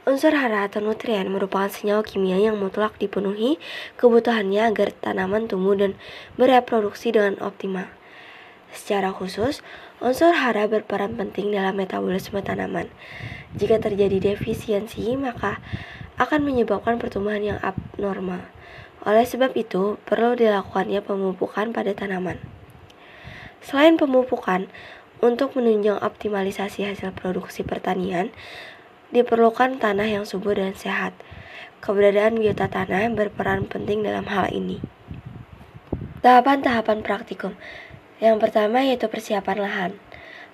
Unsur hara atau nutrien merupakan senyawa kimia yang mutlak dipenuhi kebutuhannya agar tanaman tumbuh dan bereproduksi dengan optimal. Secara khusus, unsur hara berperan penting dalam metabolisme tanaman. Jika terjadi defisiensi, maka akan menyebabkan pertumbuhan yang abnormal. Oleh sebab itu, perlu dilakukannya pemupukan pada tanaman. Selain pemupukan, untuk menunjang optimalisasi hasil produksi pertanian, diperlukan tanah yang subur dan sehat. Keberadaan biota tanah berperan penting dalam hal ini. Tahapan-tahapan praktikum. Yang pertama yaitu persiapan lahan.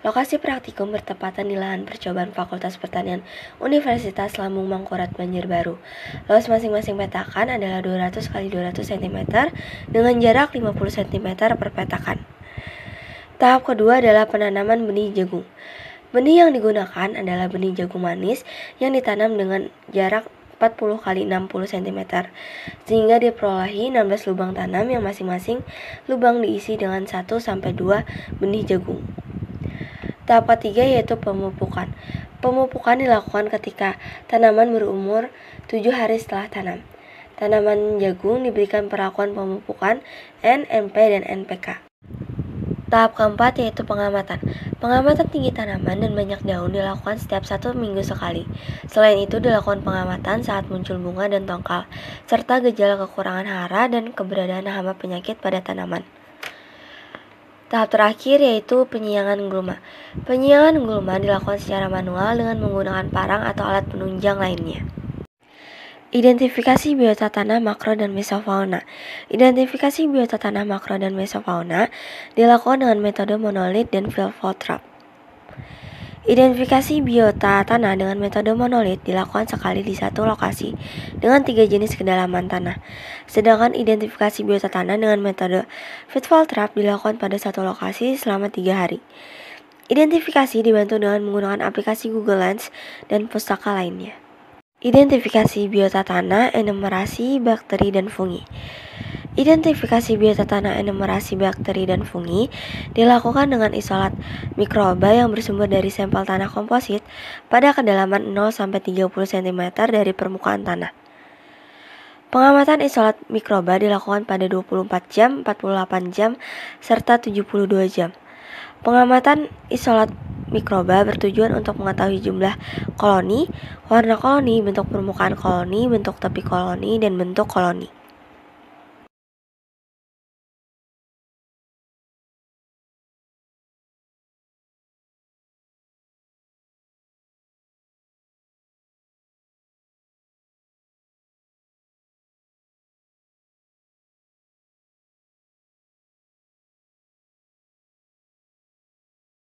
Lokasi praktikum bertepatan di lahan percobaan Fakultas Pertanian Universitas Lambung Mangkurat Banjarbaru. Luas masing-masing petakan adalah 200 x 200 cm dengan jarak 50 cm per petakan. Tahap kedua adalah penanaman benih jagung. Benih yang digunakan adalah benih jagung manis yang ditanam dengan jarak 40 x 60 cm, sehingga diperolehi 16 lubang tanam yang masing-masing lubang diisi dengan 1-2 benih jagung. Tahap ketiga yaitu pemupukan. Pemupukan dilakukan ketika tanaman berumur 7 hari setelah tanam. Tanaman jagung diberikan perlakuan pemupukan N, NP, dan NPK. Tahap keempat yaitu pengamatan. Pengamatan tinggi tanaman dan banyak daun dilakukan setiap 1 minggu sekali. Selain itu dilakukan pengamatan saat muncul bunga dan tongkal, serta gejala kekurangan hara dan keberadaan hama penyakit pada tanaman. Tahap terakhir yaitu penyiangan gulma. Penyiangan gulma dilakukan secara manual dengan menggunakan parang atau alat penunjang lainnya. Identifikasi biota tanah makro dan mesofauna. Identifikasi biota tanah makro dan mesofauna dilakukan dengan metode monolit dan Filtrotrap. Identifikasi biota tanah dengan metode monolit dilakukan sekali di satu lokasi dengan 3 jenis kedalaman tanah. Sedangkan identifikasi biota tanah dengan metode Filtrotrap dilakukan pada satu lokasi selama 3 hari. Identifikasi dibantu dengan menggunakan aplikasi Google Lens dan pustaka lainnya. Identifikasi biota tanah, enumerasi bakteri dan fungi. Identifikasi biota tanah, enumerasi bakteri dan fungi dilakukan dengan isolat mikroba yang bersumber dari sampel tanah komposit pada kedalaman 0-30 cm dari permukaan tanah. Pengamatan isolat mikroba dilakukan pada 24 jam, 48 jam, serta 72 jam. Pengamatan isolat mikroba bertujuan untuk mengetahui jumlah koloni, warna koloni, bentuk permukaan koloni, bentuk tepi koloni, dan bentuk koloni.